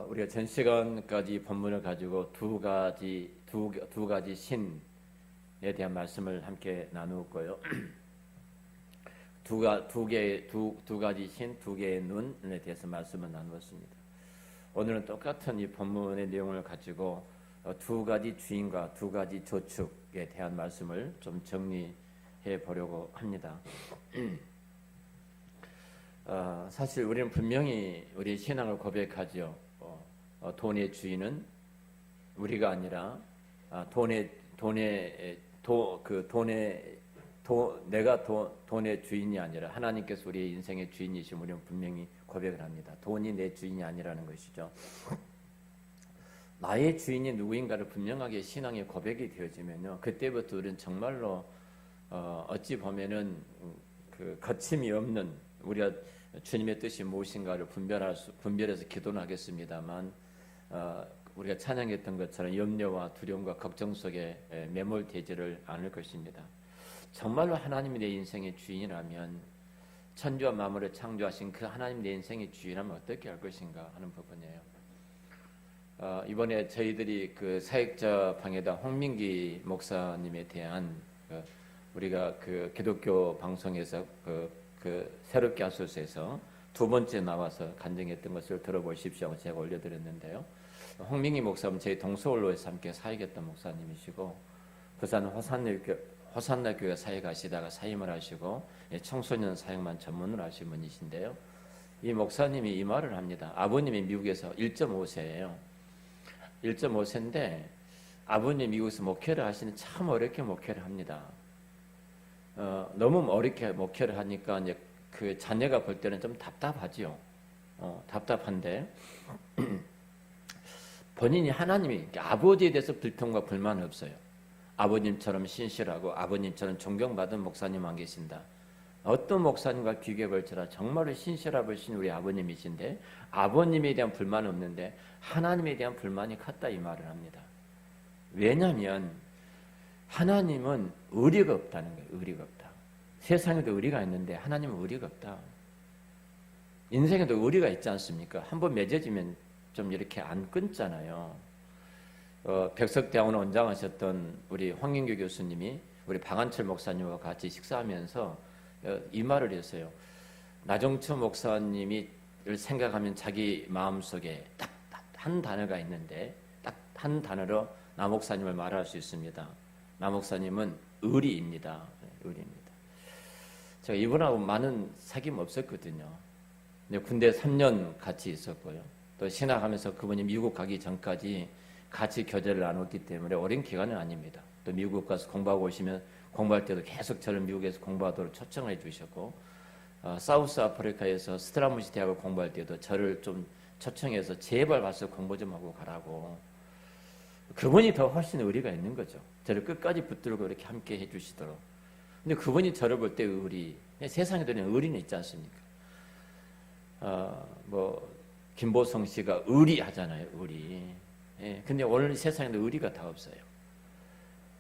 우리가 전 시간까지 본문을 가지고 두 가지 신에 대한 말씀을 함께 나누었고요. 두 가지 신, 두 개의 눈에 대해서 말씀을 나누었습니다. 오늘은 똑같은 이 본문의 내용을 가지고 두 가지 주인과 두 가지 저축에 대한 말씀을 좀 정리해 보려고 합니다. 사실 우리는 분명히 우리 신앙을 고백하죠. 돈의 주인은 우리가 아니라 내가 돈의 주인이 아니라 하나님께서 우리의 인생의 주인이시면 우리는 분명히 고백을 합니다. 돈이 내 주인이 아니라는 것이죠. 나의 주인이 누구인가를 분명하게 신앙의 고백이 되어지면요, 그때부터 우리는 정말로 어찌 보면은 그 거침이 없는, 우리가 주님의 뜻이 무엇인가를 분별해서 기도는 하겠습니다만, 우리가 찬양했던 것처럼 염려와 두려움과 걱정 속에 매몰되지를 않을 것입니다. 정말로 하나님이 내 인생의 주인이라면, 천지와 만물을 창조하신 그 하나님 내 인생의 주인이라면 어떻게 할 것인가 하는 부분이에요. 이번에 저희들이 그 사역자 방에다 홍민기 목사님에 대한 우리가 그 기독교 방송에서 그 새롭게 하소서에서 두 번째 나와서 간증했던 것을 들어보십시오 하고 제가 올려드렸는데요. 홍민기 목사는 저희 동서울로에서 함께 사역했던 목사님이시고, 부산 호산나 교회 사역하시다가 사임을 하시고 청소년 사역만 전문으로 하신 분이신데요. 이 목사님이 이 말을 합니다. 아버님이 미국에서 1.5세예요. 1.5세인데 아버님이 미국에서 목회를 하시는, 참 어렵게 목회를 합니다. 너무 어렵게 목회를 하니까 이제 그 자녀가 볼 때는 좀 답답하지요. 답답한데 본인이 하나님이 아버지에 대해서 불평과 불만은 없어요. 아버님처럼 신실하고 아버님처럼 존경받은 목사님 안 계신다. 어떤 목사님과 비교해 볼지라 정말로 신실하신 우리 아버님이신데 아버님에 대한 불만은 없는데 하나님에 대한 불만이 컸다, 이 말을 합니다. 왜냐하면 하나님은 의리가 없다는 거예요. 의리가 없다. 세상에도 의리가 있는데 하나님은 의리가 없다. 인생에도 의리가 있지 않습니까? 한번 맺어지면 좀 이렇게 안 끊잖아요. 백석대학원 원장하셨던 우리 황인규 교수님이 우리 박한철 목사님과 같이 식사하면서 이 말을 했어요. 나정처 목사님이 생각하면 자기 마음속에 딱 한 단어가 있는데 딱 한 단어로 나 목사님을 말할 수 있습니다. 나 목사님은 의리입니다. 의리입니다. 제가 이분하고 많은 사귐 없었거든요. 군대 3년 같이 있었고요. 또 신학하면서 그분이 미국 가기 전까지 같이 교제를 나눴기 때문에 오랜 기간은 아닙니다. 또 미국 가서 공부하고 오시면 공부할 때도 계속 저를 미국에서 공부하도록 초청해 주셨고, 사우스 아프리카에서 스트라무시 대학을 공부할 때도 저를 좀 초청해서 제발 와서 공부 좀 하고 가라고. 그분이 더 훨씬 의리가 있는 거죠. 저를 끝까지 붙들고 이렇게 함께 해주시도록. 근데 그분이 저를 볼 때 의리, 세상에도는 의리는 있지 않습니까? 김보성 씨가 의리하잖아요, 의리. 근데 오늘 세상에도 의리가 다 없어요.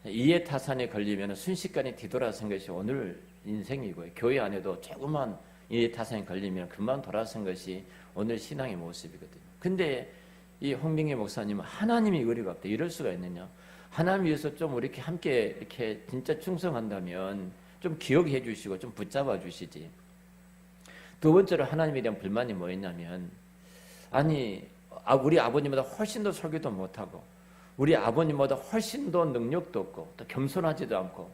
이해타산에 걸리면 순식간에 뒤돌아선 것이 오늘 인생이고요. 교회 안에도 조그만 이해타산에 걸리면 금방 돌아선 것이 오늘 신앙의 모습이거든요. 근데 이 홍민기 목사님은 하나님이 의리가 없다. 이럴 수가 있느냐? 하나님 위해서 좀 이렇게 함께 이렇게 진짜 충성한다면 좀 기억해 주시고 좀 붙잡아 주시지. 두 번째로 하나님에 대한 불만이 뭐였냐면, 아니 우리 아버님보다 훨씬 더 설교도 못하고 우리 아버님보다 훨씬 더 능력도 없고 또 겸손하지도 않고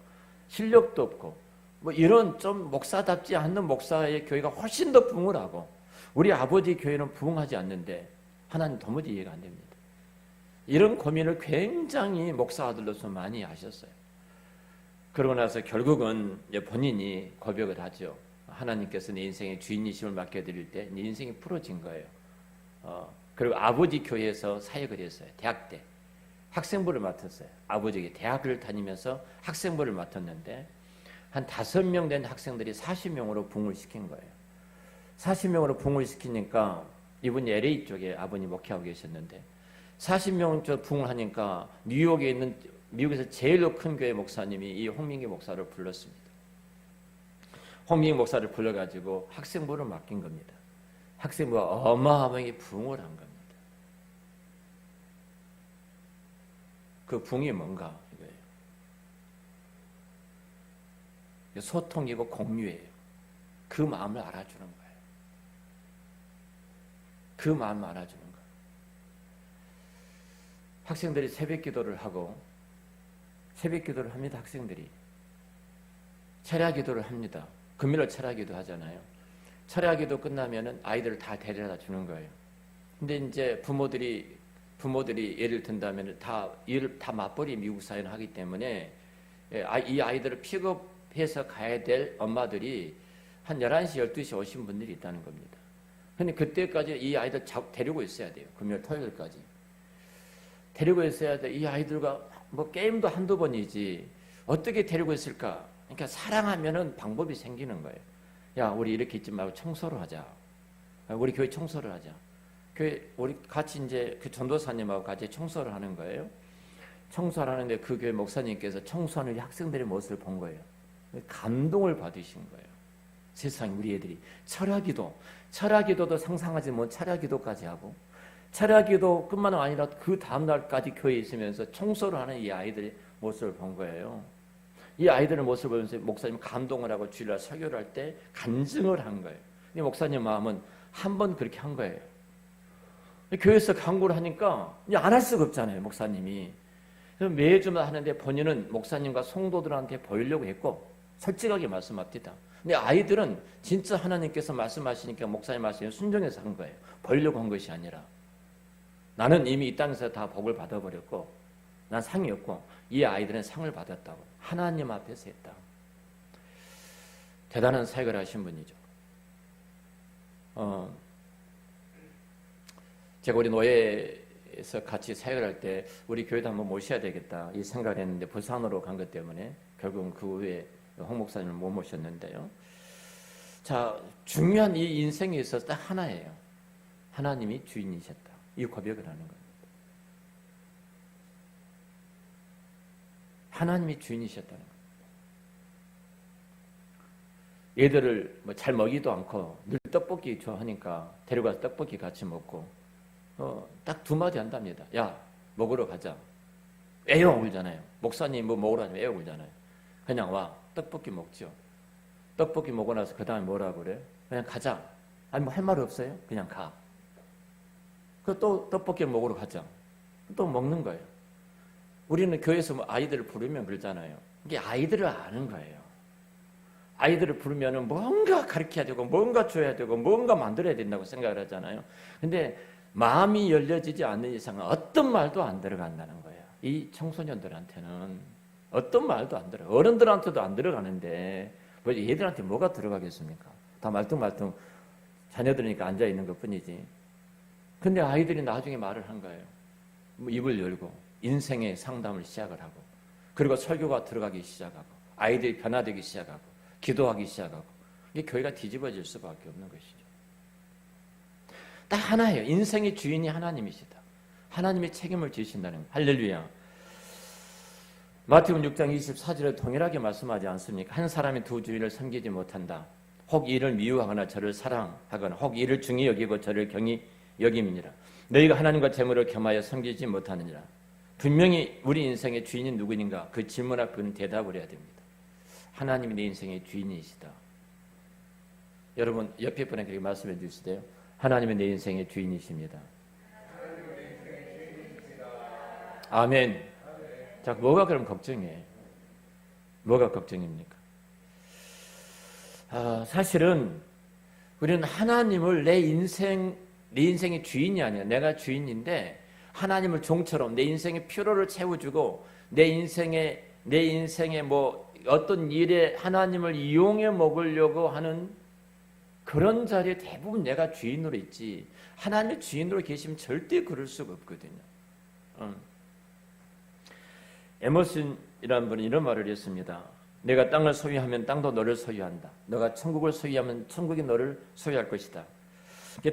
실력도 없고 뭐 이런 좀 목사답지 않는 목사의 교회가 훨씬 더 부흥을 하고 우리 아버지 교회는 부흥하지 않는데 하나님 도무지 이해가 안 됩니다. 이런 고민을 굉장히 목사 아들로서 많이 하셨어요. 그러고 나서 결국은 본인이 고백을 하죠. 하나님께서 내 인생의 주인이심을 맡겨드릴 때 내 인생이 풀어진 거예요. 그리고 아버지 교회에서 사역을 했어요. 대학 때 학생부를 맡았어요. 아버지에게 대학을 다니면서 학생부를 맡았는데 한 5명 된 학생들이 40명으로 부흥을 시킨 거예요. 40명으로 부흥을 시키니까 이분이 LA 쪽에 아버님 목회하고 계셨는데 40명 저 부흥을 하니까 뉴욕에 있는 미국에서 제일로 큰 교회 목사님이 이 홍민기 목사를 불렀습니다. 홍민기 목사를 불러가지고 학생부를 맡긴 겁니다. 학생부가 어마어마하게 부흥을 한 겁니다. 그 부흥이 뭔가 이거예요. 소통이고 공유예요. 그 마음을 알아주는 거예요. 그 마음을 알아주는 거예요. 학생들이 새벽 기도를 하고 새벽 기도를 합니다. 학생들이 철야 기도를 합니다. 금요일 철야 기도 하잖아요. 철야 기도 끝나면은 아이들을 다 데려다 주는 거예요. 근데 이제 부모들이 예를 든다면 다 일을 다 맞벌이 미국 사회는 하기 때문에 이 아이들을 픽업해서 가야 될 엄마들이 한 11시, 12시 오신 분들이 있다는 겁니다. 근데 그때까지 이 아이들 데리고 있어야 돼요. 금요일, 토요일까지. 데리고 있어야 돼. 이 아이들과 뭐 게임도 한두 번이지 어떻게 데리고 있을까? 그러니까 사랑하면은 방법이 생기는 거예요. 야, 우리 이렇게 있지 말고 청소를 하자. 우리 교회 청소를 하자. 교회 우리 같이 이제 그 전도사님하고 같이 청소를 하는 거예요. 청소를 하는데 그 교회 목사님께서 청소하는 학생들의 모습을 본 거예요. 감동을 받으신 거예요. 세상에 우리 애들이 철야기도도 상상하지 못 철야기도까지 하고 철야기도뿐만 아니라 그 다음날까지 교회에 있으면서 청소를 하는 이 아이들의 모습을 본 거예요. 이 아이들의 모습을 보면서 목사님 감동을 하고 주일날 설교를 할 때 간증을 한 거예요. 이 목사님 마음은 한 번 그렇게 한 거예요. 교회에서 강구를 하니까 안 할 수가 없잖아요. 목사님이. 매주마다 하는데 본인은 목사님과 성도들한테 보이려고 했고 솔직하게 말씀합니다. 근데 아이들은 진짜 하나님께서 말씀하시니까 목사님 말씀에 순종해서 한 거예요. 보이려고 한 것이 아니라 나는 이미 이 땅에서 다 복을 받아버렸고 난 상이 없고 이 아이들은 상을 받았다고 하나님 앞에서 했다. 대단한 사역을 하신 분이죠. 제가 우리 노예에서 같이 사역을 할 때 우리 교회도 한번 모셔야 되겠다 이 생각을 했는데 부산으로 간 것 때문에 결국은 그 후에 홍 목사님을 못 모셨는데요. 자, 중요한 이 인생에 있어서 딱 하나예요. 하나님이 주인이셨다. 이 고백을 하는 겁니다. 하나님이 주인이셨다는 겁니다. 얘들을 뭐 잘 먹이도 않고 늘 떡볶이 좋아하니까 데려가서 떡볶이 같이 먹고 딱 두 마디 한답니다. 야, 먹으러 가자. 애어 울잖아요. 목사님 뭐 먹으러 가면 애어 울잖아요. 그냥 와. 떡볶이 먹죠. 떡볶이 먹고 나서 그 다음에 뭐라고 그래? 그냥 가자. 아니 뭐 할 말 없어요? 그냥 가. 그 또 떡볶이 먹으러 가자. 또 먹는 거예요. 우리는 교회에서 뭐 아이들을 부르면 그러잖아요. 이게 아이들을 아는 거예요. 아이들을 부르면은 뭔가 가르쳐야 되고 뭔가 줘야 되고 뭔가 만들어야 된다고 생각을 하잖아요. 근데 마음이 열려지지 않는 이상은 어떤 말도 안 들어간다는 거예요. 이 청소년들한테는 어떤 말도 안 들어요. 어른들한테도 안 들어가는데 뭐 얘들한테 뭐가 들어가겠습니까? 다 말뚱말뚱 자녀들이니까 앉아있는 것뿐이지. 근데 아이들이 나중에 말을 한 거예요. 뭐 입을 열고 인생의 상담을 시작을 하고 그리고 설교가 들어가기 시작하고 아이들이 변화되기 시작하고 기도하기 시작하고 이게 교회가 뒤집어질 수밖에 없는 것이죠. 딱 하나예요. 인생의 주인이 하나님이시다. 하나님의 책임을 지신다는 거예요. 할렐루야. 마태복음 6장 24절에 동일하게 말씀하지 않습니까? 한 사람이 두 주인을 섬기지 못한다. 혹 이를 미워하거나 저를 사랑하거나 혹 이를 중히 여기고 저를 경히 여김이니라. 너희가 하나님과 재물을 겸하여 섬기지 못하느니라. 분명히 우리 인생의 주인이 누구인가? 그 질문 앞에 그는 대답을 해야 됩니다. 하나님이 내 인생의 주인이시다. 여러분 옆에 분에게 그렇게 말씀해 주시대요. 하나님이 내 인생의 주인이십니다. 아멘. 자, 뭐가 그럼 걱정이에요? 뭐가 걱정입니까? 사실은 우리는 하나님을 내 인생의 주인이 아니야. 내가 주인인데 하나님을 종처럼 내 인생의 피로를 채워주고 내 인생의 뭐 어떤 일에 하나님을 이용해 먹으려고 하는 그런 자리에 대부분 내가 주인으로 있지 하나님의 주인으로 계시면 절대 그럴 수가 없거든요. 에머슨이라는 분이 이런 말을 했습니다. 내가 땅을 소유하면 땅도 너를 소유한다. 너가 천국을 소유하면 천국이 너를 소유할 것이다.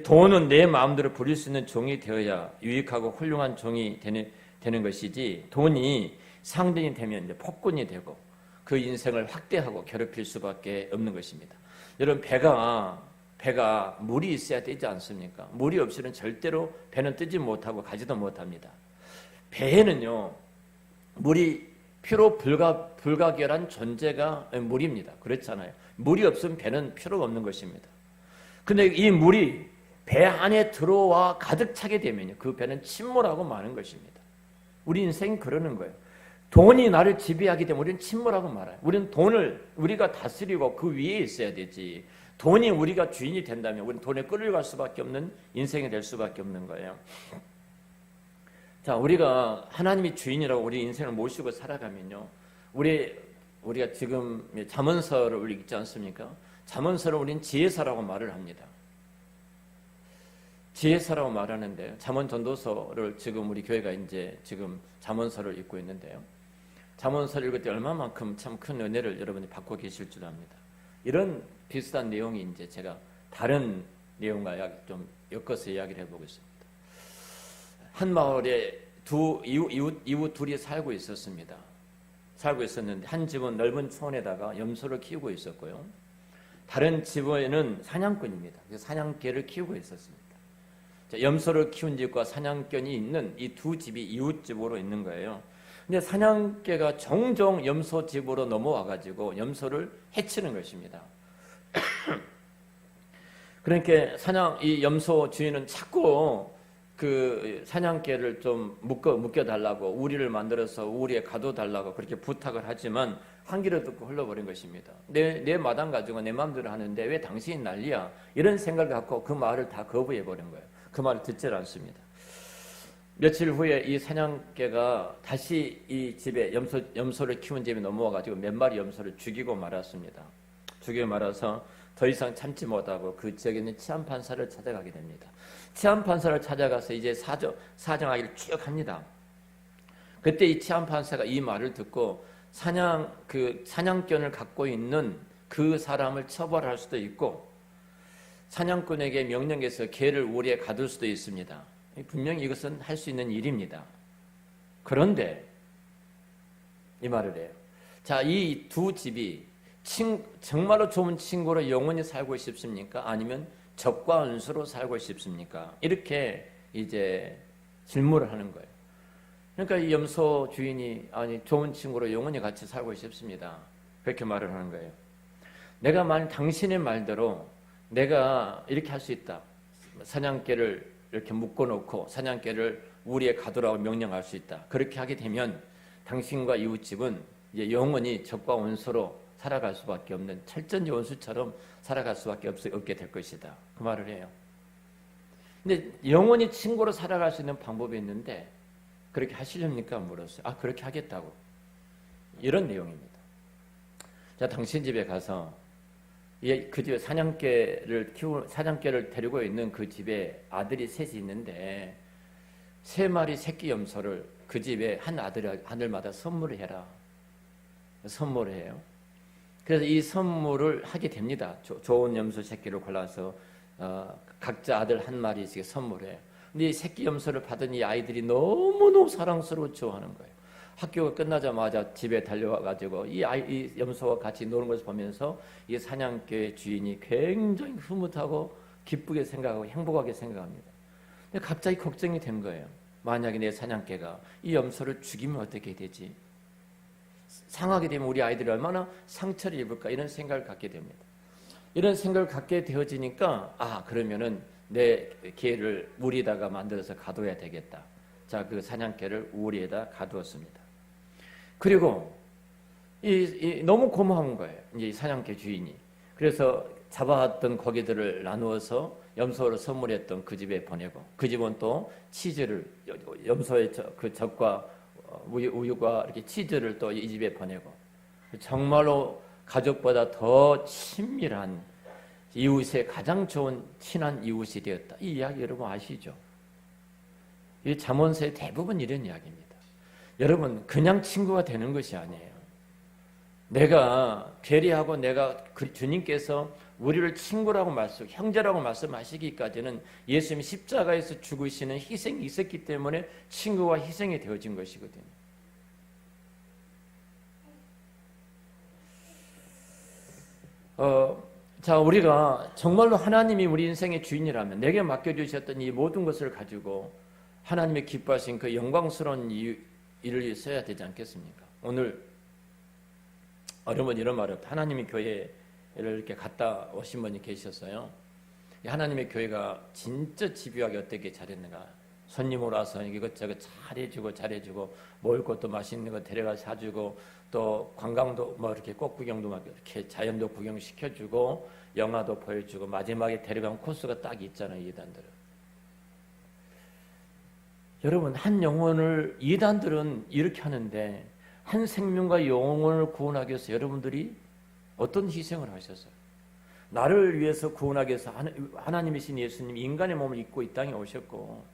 돈은 내 마음대로 부릴 수 있는 종이 되어야 유익하고 훌륭한 종이 되는 것이지, 돈이 상등이 되면 이제 폭군이 되고 그 인생을 확대하고 괴롭힐 수밖에 없는 것입니다. 여러분, 배가 물이 있어야 되지 않습니까? 물이 없이는 절대로 배는 뜨지 못하고 가지도 못합니다. 배에는요, 물이 필요 불가결한 존재가 물입니다. 그렇잖아요. 물이 없으면 배는 필요가 없는 것입니다. 근데 이 물이 배 안에 들어와 가득 차게 되면요, 그 배는 침몰하고 마는 것입니다. 우리 인생이 그러는 거예요. 돈이 나를 지배하게 되면 우리는 침몰하고 말아요. 우리는 돈을 우리가 다스리고 그 위에 있어야 되지. 돈이 우리가 주인이 된다면 우리는 돈에 끌려갈 수밖에 없는 인생이 될 수밖에 없는 거예요. 자, 우리가 하나님이 주인이라고 우리 인생을 모시고 살아가면요, 우리가 지금 잠언서를 읽지 않습니까? 잠언서를 우리는 지혜서라고 말을 합니다. 지혜서라고 말하는데요, 잠언 전도서를 지금 우리 교회가 이제 지금 잠언서를 읽고 있는데요, 잠언서를 읽을 때 얼마만큼 참 큰 은혜를 여러분이 받고 계실 줄 압니다. 이런 비슷한 내용이 이제 제가 다른 내용과 좀 엮어서 이야기를 해보겠습니다. 한 마을에 이웃 둘이 살고 있었습니다. 살고 있었는데 한 집은 넓은 초원에다가 염소를 키우고 있었고요, 다른 집에는 사냥꾼입니다. 그래서 사냥개를 키우고 있었습니다. 자, 염소를 키운 집과 사냥견이 있는 이 두 집이 이웃집으로 있는 거예요. 근데 사냥개가 종종 염소 집으로 넘어와가지고 염소를 해치는 것입니다. 그러니까 이 염소 주인은 자꾸 그 사냥개를 좀 묶여달라고, 우리를 만들어서 우리에 가둬달라고 그렇게 부탁을 하지만 한 귀로 듣고 흘러버린 것입니다. 내 마당 가지고 내 마음대로 하는데 왜 당신이 난리야? 이런 생각을 갖고 그 말을 다 거부해버린 거예요. 그 말을 듣질 않습니다. 며칠 후에 이 사냥개가 다시 이 집에 염소를 키운 집에 넘어와가지고 몇 마리 염소를 죽이고 말았습니다. 죽이고 말아서 더 이상 참지 못하고 그 지역에 있는 치안판사를 찾아가게 됩니다. 치안판사를 찾아가서 이제 사정하기를 쭉 합니다. 그때 이 치안판사가 이 말을 듣고 사냥견을 갖고 있는 그 사람을 처벌할 수도 있고, 사냥꾼에게 명령해서 개를 우리에 가둘 수도 있습니다. 분명히 이것은 할 수 있는 일입니다. 그런데 이 말을 해요. 자, 이 두 집이 정말로 좋은 친구로 영원히 살고 싶습니까? 아니면 적과 은수로 살고 싶습니까? 이렇게 이제 질문을 하는 거예요. 그러니까 이 염소 주인이 좋은 친구로 영원히 같이 살고 싶습니다. 그렇게 말을 하는 거예요. 내가 만약 당신의 말대로 내가 이렇게 할 수 있다. 사냥개를 이렇게 묶어놓고 사냥개를 우리에 가두라고 명령할 수 있다. 그렇게 하게 되면 당신과 이웃집은 이제 영원히 적과 원수로 살아갈 수밖에 없는 철저히 원수처럼 살아갈 수밖에 없게 될 것이다. 그 말을 해요. 근데 영원히 친구로 살아갈 수 있는 방법이 있는데 그렇게 하시렵니까? 물었어요. 그렇게 하겠다고. 이런 내용입니다. 자, 당신 집에 가서 그 집에 사냥개를 데리고 있는 그 집에 아들이 셋이 있는데 3마리 새끼 염소를 그 집에 한 아들마다 선물을 해라. 선물을 해요. 그래서 이 선물을 하게 됩니다. 좋은 염소 새끼를 골라서 각자 아들 한 마리씩 선물해요. 근데 이 새끼 염소를 받은 이 아이들이 너무너무 사랑스러워 좋아하는 거예요. 학교가 끝나자마자 집에 달려와가지고 이 염소와 같이 노는 것을 보면서 이 사냥개의 주인이 굉장히 흐뭇하고 기쁘게 생각하고 행복하게 생각합니다. 근데 갑자기 걱정이 된 거예요. 만약에 내 사냥개가 이 염소를 죽이면 어떻게 되지? 상하게 되면 우리 아이들이 얼마나 상처를 입을까? 이런 생각을 갖게 됩니다. 이런 생각을 갖게 되어지니까 그러면은 내 개를 우리에다가 만들어서 가둬야 되겠다. 자, 그 사냥개를 우리에다 가두었습니다. 그리고 너무 고마운 거예요. 이제 이 사냥개 주인이. 그래서 잡아왔던 고기들을 나누어서 염소를 선물했던 그 집에 보내고, 그 집은 또 치즈를, 염소의 그 젖과 우유가 이렇게 치즈를 또 이 집에 보내고, 정말로 가족보다 더 친밀한 이웃의 가장 좋은 친한 이웃이 되었다. 이 이야기 여러분 아시죠? 이 잠언서의 대부분 이런 이야기입니다. 여러분, 그냥 친구가 되는 것이 아니에요. 내가 괴리하고 내가 주님께서 우리를 친구라고 형제라고 말씀하시기까지는 예수님이 십자가에서 죽으시는 희생이 있었기 때문에 친구와 희생이 되어진 것이거든요. 자, 우리가 정말로 하나님이 우리 인생의 주인이라면 내게 맡겨주셨던 이 모든 것을 가지고 하나님의 기뻐하신 그 영광스러운 일을 써야 되지 않겠습니까? 오늘 여러분 이런 말을 하나님의 교회를 이렇게 갔다 오신 분이 계셨어요. 하나님의 교회가 진짜 집요하게 어떻게 잘했는가. 손님 오라서 이것저것 잘해주고 먹을 것도 맛있는 거 데려가 사주고 또 관광도 뭐 이렇게 꽃구경도 막 이렇게 자연도 구경시켜주고 영화도 보여주고 마지막에 데려간 코스가 딱 있잖아요. 이단들은. 여러분 한 영혼을 이단들은 이렇게 하는데 한 생명과 영혼을 구원하기 위해서 여러분들이 어떤 희생을 하셨어요? 나를 위해서 구원하기 위해서 하나님이신 예수님 인간의 몸을 입고 이 땅에 오셨고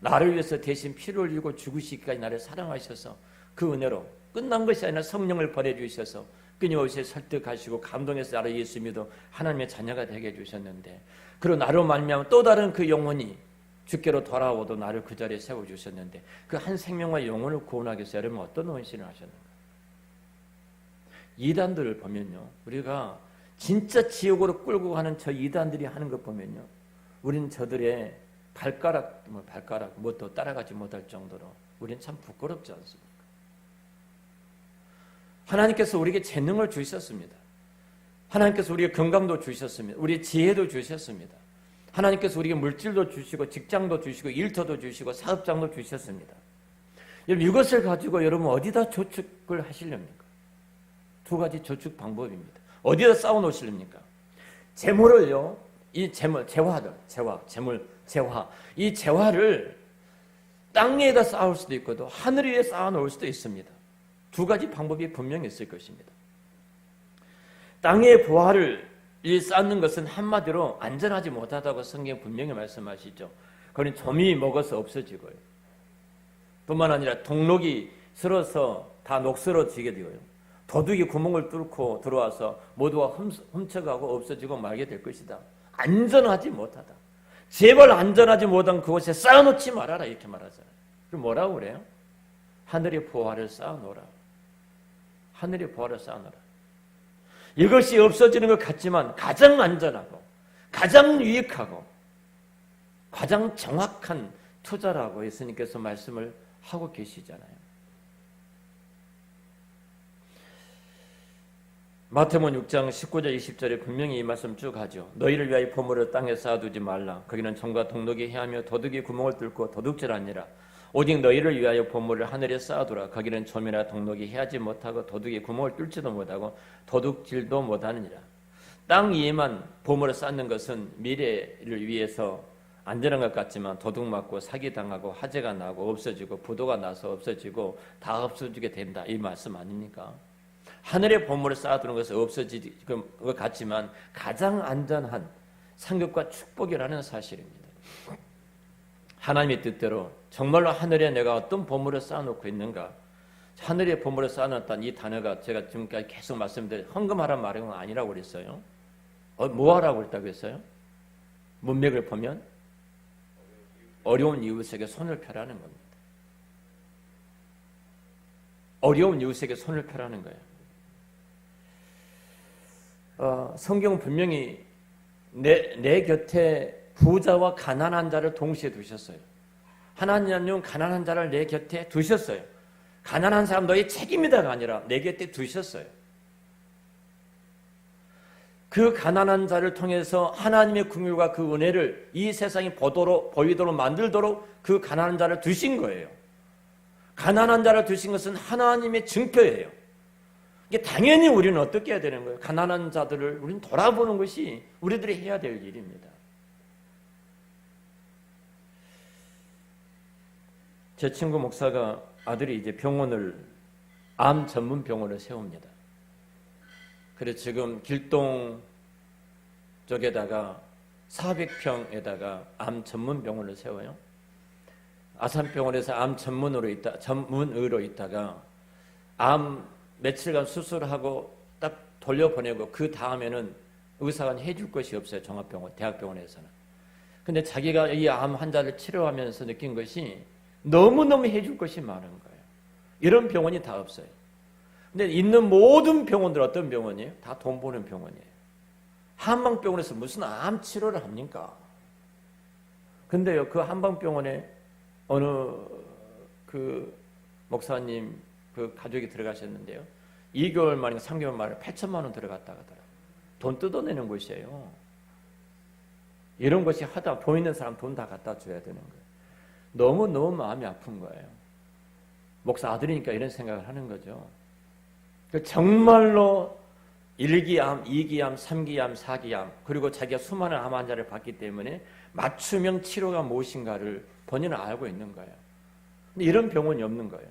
나를 위해서 대신 피를 흘리고 죽으시기까지 나를 사랑하셔서 그 은혜로 끝난 것이 아니라 성령을 보내주셔서 끊임없이 설득하시고 감동해서 나를 예수 믿어 하나님의 자녀가 되게 해주셨는데 그리고 나로 말미암아 또 다른 그 영혼이 주께로 돌아오도 나를 그 자리에 세워주셨는데 그 한 생명과 영혼을 구원하기 위해서 여러분 어떤 헌신을 하셨는가? 이단들을 보면요. 우리가 진짜 지옥으로 끌고 가는 저 이단들이 하는 것 보면요. 우리는 저들의 발가락 뭣도 따라가지 못할 정도로 우리는 참 부끄럽지 않습니까? 하나님께서 우리에게 재능을 주셨습니다. 하나님께서 우리에게 건강도 주셨습니다. 우리의 지혜도 주셨습니다. 하나님께서 우리에게 물질도 주시고 직장도 주시고 일터도 주시고 사업장도 주셨습니다. 여러분 이것을 가지고 여러분 어디다 저축을 하시렵니까? 두 가지 저축 방법입니다. 어디다 쌓아 놓으시렵니까? 재물을요. 이 재물, 재화. 이 재화를 땅 위에다 쌓을 수도 있고도 하늘 위에 쌓아 놓을 수도 있습니다. 두 가지 방법이 분명히 있을 것입니다. 땅의 보화를 쌓는 것은 한마디로 안전하지 못하다고 성경 분명히 말씀하시죠. 그건 점이 먹어서 없어지고요. 뿐만 아니라 동록이 슬어서 다 녹슬어지게 되고요. 도둑이 구멍을 뚫고 들어와서 모두가 훔쳐가고 없어지고 말게 될 것이다. 안전하지 못하다. 제발 안전하지 못한 그곳에 쌓아놓지 말아라 이렇게 말하잖아요. 그럼 뭐라고 그래요? 하늘의 보화를 쌓아놓으라. 하늘의 보화를 쌓아놓으라. 이것이 없어지는 것 같지만 가장 안전하고 가장 유익하고 가장 정확한 투자라고 예수님께서 말씀을 하고 계시잖아요. 마태복음 6장 19절 20절에 분명히 이 말씀 쭉 하죠. 너희를 위하여 보물을 땅에 쌓아두지 말라. 거기는 점과 동록이 해하며 도둑이 구멍을 뚫고 도둑질하니라. 오직 너희를 위하여 보물을 하늘에 쌓아두라. 거기는 점이나 동록이 해하지 못하고 도둑이 구멍을 뚫지도 못하고 도둑질도 못하느니라. 땅 위에만 보물을 쌓는 것은 미래를 위해서 안전한 것 같지만 도둑 맞고 사기당하고 화재가 나고 없어지고 부도가 나서 없어지고 다 없어지게 된다. 이 말씀 아닙니까? 하늘의 보물을 쌓아두는 것은 없어지는 것 같지만 가장 안전한 상급과 축복이라는 사실입니다. 하나님의 뜻대로 정말로 하늘에 내가 어떤 보물을 쌓아놓고 있는가? 하늘에 보물을 쌓아놨다는 이 단어가 제가 지금까지 계속 말씀드린 헌금하라는 말은 아니라고 그랬어요. 뭐 하라고 그랬다고 했어요? 문맥을 보면 어려운 이웃에게 손을 펴라는 겁니다. 어려운 이웃에게 손을 펴라는 거예요. 성경은 분명히 내 곁에 부자와 가난한 자를 동시에 두셨어요. 하나님은 가난한 자를 내 곁에 두셨어요. 가난한 사람 너의 책임이다가 아니라 내 곁에 두셨어요. 그 가난한 자를 통해서 하나님의 긍휼과 그 은혜를 이 세상이 보이도록 만들도록 그 가난한 자를 두신 거예요. 가난한 자를 두신 것은 하나님의 증표예요. 이게 당연히 우리는 어떻게 해야 되는 거예요? 가난한 자들을 우리는 돌아보는 것이 우리들이 해야 될 일입니다. 제 친구 목사가 아들이 이제 암 전문 병원을 세웁니다. 그래서 지금 길동 쪽에다가 400평에다가 암 전문 병원을 세워요. 아산병원에서 암 전문의로 있다가 암 며칠간 수술하고 딱 돌려보내고 그 다음에는 의사가 해줄 것이 없어요. 종합병원, 대학병원에서는. 근데 자기가 이 암 환자를 치료하면서 느낀 것이 너무너무 해줄 것이 많은 거예요. 이런 병원이 다 없어요. 근데 있는 모든 병원들 어떤 병원이에요? 다 돈 버는 병원이에요. 한방병원에서 무슨 암 치료를 합니까? 근데요, 그 한방병원에 어느 그 목사님 그 가족이 들어가셨는데요. 2개월 만에 3개월 만에 8천만 원 들어갔다 하더라고요. 돈 뜯어내는 곳이에요. 이런 것이 하다 보이는 사람 돈 다 갖다 줘야 되는 거예요. 너무너무 마음이 아픈 거예요. 목사 아들이니까 이런 생각을 하는 거죠. 정말로 1기암, 2기암, 3기암, 4기암 그리고 자기가 수많은 암 환자를 봤기 때문에 맞춤형 치료가 무엇인가를 본인은 알고 있는 거예요. 근데 이런 병원이 없는 거예요.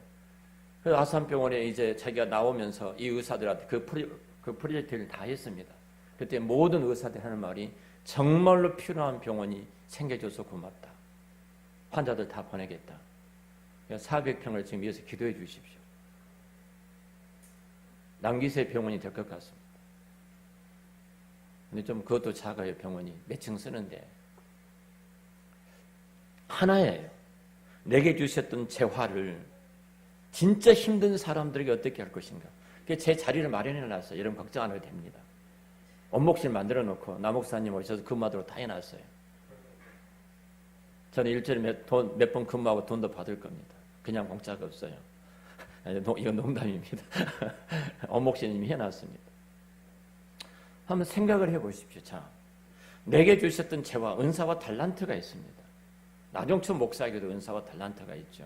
그래서 아산병원에 이제 자기가 나오면서 이 의사들한테 그 프로젝트를 다 했습니다. 그때 모든 의사들이 하는 말이 정말로 필요한 병원이 생겨줘서 고맙다. 환자들 다 보내겠다. 400평을 지금 위해서 기도해 주십시오. 남기세 병원이 될 것 같습니다. 근데 좀 그것도 작아요. 병원이 몇 층 쓰는데 하나예요. 내게 주셨던 재화를 진짜 힘든 사람들에게 어떻게 할 것인가. 제 자리를 마련해 놨어요. 여러분 걱정 안 해도 됩니다. 원목실 만들어 놓고 남목사님 오셔서 근무하도록 다 해놨어요. 저는 일주일에 몇 번 근무하고 돈도 받을 겁니다. 그냥 공짜가 없어요. 이건 농담입니다. 원목사님이 해놨습니다. 한번 생각을 해보십시오. 자, 내게 주셨던 재화, 은사와 달란트가 있습니다. 나종춘 목사에게도 은사와 달란트가 있죠.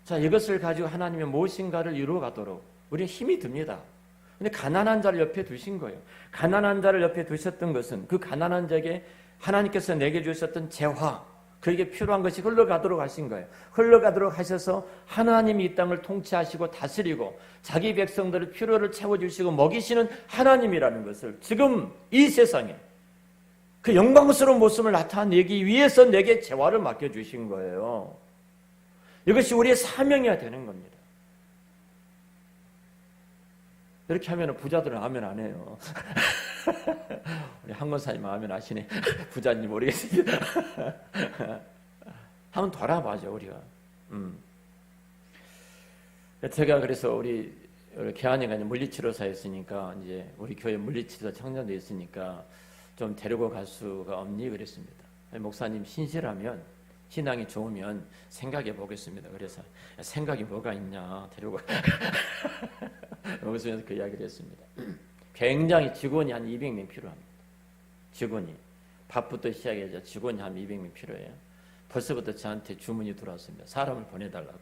자, 이것을 가지고 하나님의 무엇인가를 이루어가도록 우리는 힘이 듭니다. 근데 가난한 자를 옆에 두신 거예요. 가난한 자를 옆에 두셨던 것은 그 가난한 자에게 하나님께서 내게 주셨던 재화, 그에게 필요한 것이 흘러가도록 하신 거예요. 흘러가도록 하셔서 하나님이 이 땅을 통치하시고 다스리고 자기 백성들의 필요를 채워주시고 먹이시는 하나님이라는 것을 지금 이 세상에 그 영광스러운 모습을 나타내기 위해서 내게 재화를 맡겨주신 거예요. 이것이 우리의 사명이어야 되는 겁니다. 이렇게 하면 부자들은 아멘 안 해요. 우리 한권사님 아멘 하시네. 부자님 모르겠습니다. 한번 돌아봐죠 우리가. 제가 그래서 우리 개안이가 물리치료사였으니까 이제 우리 교회 물리치료사 청년도 있으니까 좀 데리고 갈 수가 없니 그랬습니다. 목사님 신실하면 신앙이 좋으면 생각해 보겠습니다. 그래서 생각이 뭐가 있냐 데리고 여기서 그 이야기를 했습니다. 굉장히 직원이 한 200명 필요합니다. 직원이 밥부터 시작해서 직원이 한 200명 필요해요. 벌써부터 저한테 주문이 들어왔습니다. 사람을 보내달라고.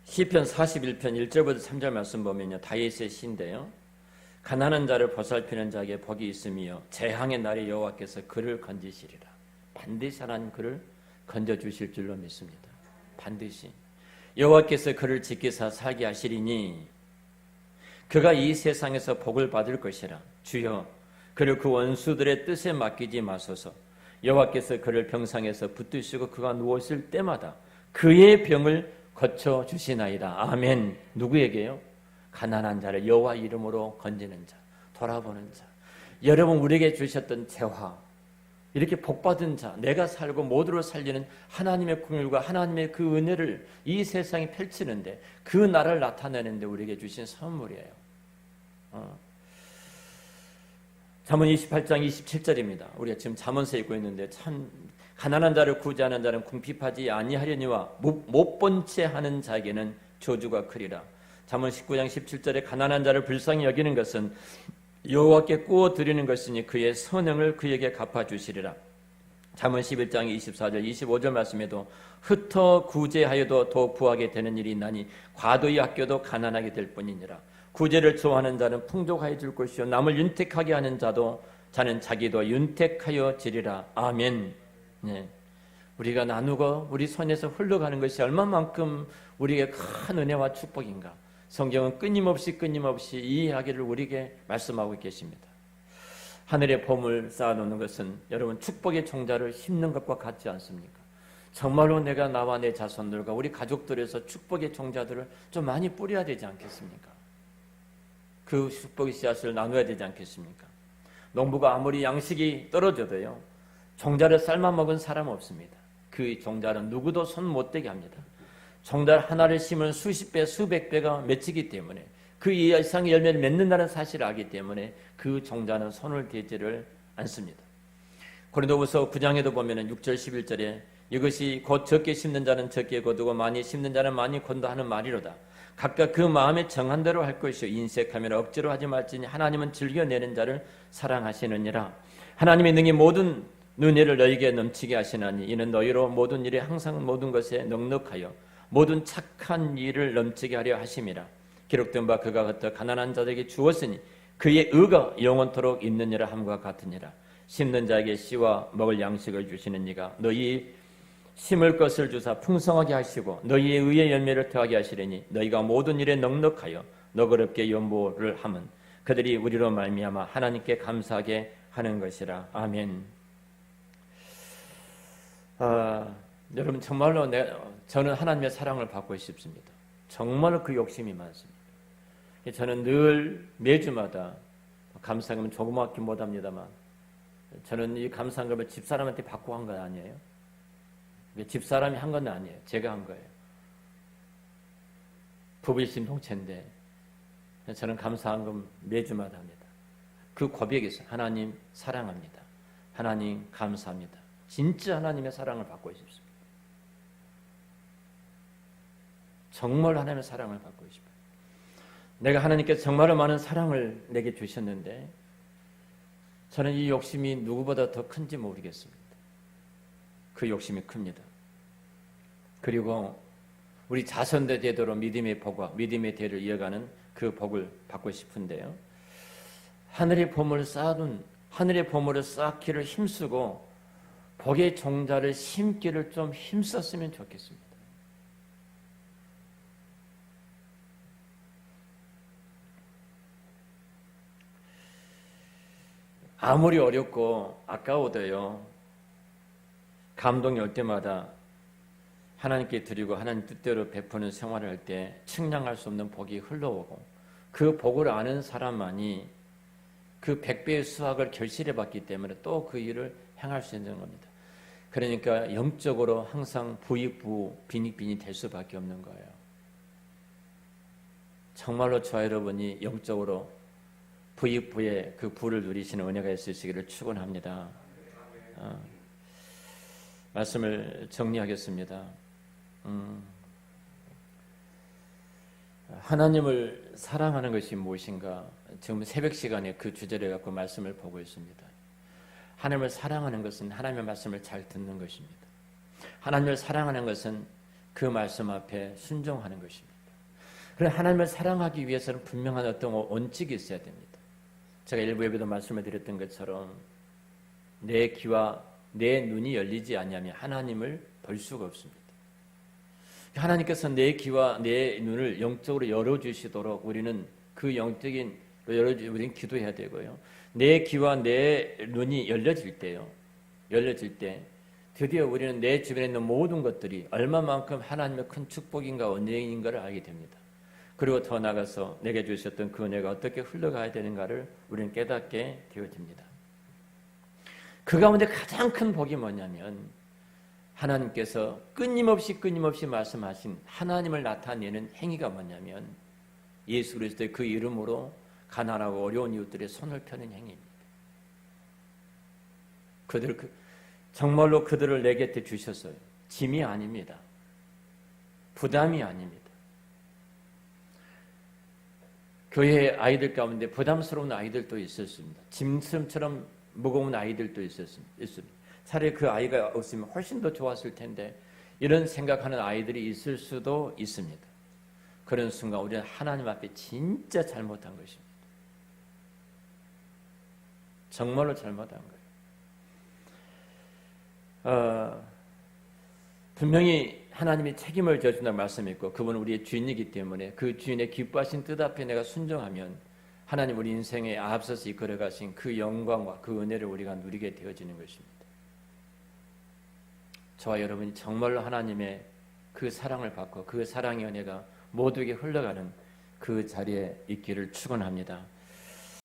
시편 41편 1절부터 3절 말씀 보면요. 다윗의 시인데요. 가난한 자를 보살피는 자에게 복이 있으며 재앙의 날에 여호와께서 그를 건지시리라. 반드시 하나님 그를 건져주실 줄로 믿습니다. 반드시. 여호와께서 그를 지키사 살게 하시리니 그가 이 세상에서 복을 받을 것이라. 주여 그를 그 원수들의 뜻에 맡기지 마소서. 여호와께서 그를 병상에서 붙드시고 그가 누웠을 때마다 그의 병을 고쳐주시나이다. 아멘. 누구에게요? 가난한 자를 여호와 이름으로 건지는 자, 돌아보는 자. 여러분 우리에게 주셨던 재화, 이렇게 복받은 자, 내가 살고 모두를 살리는 하나님의 긍휼과 하나님의 그 은혜를 이 세상에 펼치는데 그 나라를 나타내는데 우리에게 주신 선물이에요. 잠언 28장 27절입니다. 우리가 지금 잠언서 읽고 있는데 참 가난한 자를 구제하는 자는 궁핍하지 아니하려니와 못 본 채 하는 자에게는 저주가 크리라. 잠언 19장 17절에 가난한 자를 불쌍히 여기는 것은 여호와께 꾸어 드리는 것이니 그의 선행을 그에게 갚아주시리라. 잠언 11장 24절 25절 말씀에도 흩어 구제하여도 더 부하게 되는 일이 있나니 과도히 아껴도 가난하게 될 뿐이니라. 구제를 좋아하는 자는 풍족하여 줄 것이요 남을 윤택하게 하는 자도 자는 자기도 윤택하여 지리라. 아멘. 네. 우리가 나누고 우리 손에서 흘러가는 것이 얼마만큼 우리에게 큰 은혜와 축복인가. 성경은 끊임없이 이 이야기를 우리에게 말씀하고 계십니다. 하늘의 보물 쌓아놓는 것은 여러분 축복의 종자를 심는 것과 같지 않습니까? 정말로 내가 나와 내 자손들과 우리 가족들에서 축복의 종자들을 좀 많이 뿌려야 되지 않겠습니까? 그 축복의 씨앗을 나눠야 되지 않겠습니까? 농부가 아무리 양식이 떨어져도요, 종자를 삶아 먹은 사람 없습니다. 그 종자는 누구도 손 못 대게 합니다. 종자 하나를 심으면 수십 배, 수백 배가 맺히기 때문에, 그 이상의 열매를 맺는다는 사실을 알기 때문에 그 종자는 손을 대지를 않습니다. 고린도후서 9장에도 보면은 6절 11절에 이것이 곧 적게 심는 자는 적게 거두고 많이 심는 자는 많이 건다 하는 말이로다. 각각 그 마음에 정한 대로 할 것이요 인색하면 억지로 하지 말지니 하나님은 즐겨내는 자를 사랑하시느니라. 하나님의 능히 모든 은혜를 너희에게 넘치게 하시나니 이는 너희로 모든 일에 항상 모든 것에 넉넉하여 모든 착한 일을 넘치게 하려 하심이라. 기록된 바 그가 걷어 가난한 자들에게 주었으니 그의 의가 영원토록 있느니라 함과 같으니라. 심는 자에게 씨와 먹을 양식을 주시는 이가 너희 심을 것을 주사 풍성하게 하시고 너희의 의의 열매를 더하게 하시리니 너희가 모든 일에 넉넉하여 너그럽게 연보를 함은 그들이 우리로 말미암아 하나님께 감사하게 하는 것이라. 아멘. 여러분 정말로 저는 하나님의 사랑을 받고 싶습니다. 정말로 그 욕심이 많습니다. 저는 늘 매주마다 감사금은 조그맣게 못합니다만 저는 이 감사금을 집사람한테 받고 한 건 아니에요. 집사람이 한 건 아니에요. 제가 한 거예요. 부부일심동체인데 저는 감사한금 매주마다 합니다. 그 고백이 있어요. 하나님 사랑합니다. 하나님 감사합니다. 진짜 하나님의 사랑을 받고 싶습니다. 정말 하나님의 사랑을 받고 싶어요. 내가 하나님께서 정말로 많은 사랑을 내게 주셨는데 저는 이 욕심이 누구보다 더 큰지 모르겠습니다. 그 욕심이 큽니다. 그리고 우리 자손들 되도록 믿음의 복과 믿음의 대를 이어가는 그 복을 받고 싶은데요. 하늘의 보물을 쌓기를 힘쓰고 복의 종자를 심기를 좀 힘썼으면 좋겠습니다. 아무리 어렵고 아까워도요, 감동이 올 때마다 하나님께 드리고 하나님 뜻대로 베푸는 생활을 할 때 측량할 수 없는 복이 흘러오고 그 복을 아는 사람만이 그 100배의 수확을 결실해 봤기 때문에 또 그 일을 행할 수 있는 겁니다. 그러니까 영적으로 항상 부익부 빈익빈이 될 수밖에 없는 거예요. 정말로 저와 여러분이 영적으로 부익부의 그 부를 누리시는 은혜가 있으시기를 축원합니다. 말씀을 정리하겠습니다. 하나님을 사랑하는 것이 무엇인가? 지금 새벽 시간에 그 주제를 갖고 말씀을 보고 있습니다. 하나님을 사랑하는 것은 하나님의 말씀을 잘 듣는 것입니다. 하나님을 사랑하는 것은 그 말씀 앞에 순종하는 것입니다. 그런데 하나님을 사랑하기 위해서는 분명한 어떤 원칙이 있어야 됩니다. 제가 일부 예배도 말씀을 드렸던 것처럼 내 귀와 내 눈이 열리지 않으면 하나님을 볼 수가 없습니다. 하나님께서 내 귀와 내 눈을 영적으로 열어주시도록 우리는 그 영적인 우리는 기도해야 되고요. 내 귀와 내 눈이 열려질 때 드디어 우리는 내 주변에 있는 모든 것들이 얼마만큼 하나님의 큰 축복인가 은혜인가를 알게 됩니다. 그리고 더 나아가서 내게 주셨던 그 은혜가 어떻게 흘러가야 되는가를 우리는 깨닫게 되어집니다. 그 가운데 가장 큰 복이 뭐냐면 하나님께서 끊임없이 말씀하신 하나님을 나타내는 행위가 뭐냐면 예수 그리스도의 그 이름으로 가난하고 어려운 이웃들의 손을 펴는 행위입니다. 정말로 그들을 내 곁에 주셨어요. 짐이 아닙니다. 부담이 아닙니다. 교회 아이들 가운데 부담스러운 아이들도 있었습니다. 짐승처럼 무거운 아이들도 있었습니다. 차라리 그 아이가 없으면 훨씬 더 좋았을 텐데 이런 생각하는 아이들이 있을 수도 있습니다. 그런 순간 우리는 하나님 앞에 진짜 잘못한 것입니다. 정말로 잘못한 거예요. 분명히 하나님이 책임을 져준다는 말씀이 있고 그분은 우리의 주인이기 때문에 그 주인의 기뻐하신 뜻 앞에 내가 순종하면 하나님 우리 인생에 앞서서 이끌어가신 그 영광과 그 은혜를 우리가 누리게 되어지는 것입니다. 저와 여러분이 정말로 하나님의 그 사랑을 받고 그 사랑의 은혜가 모두에게 흘러가는 그 자리에 있기를 축원합니다.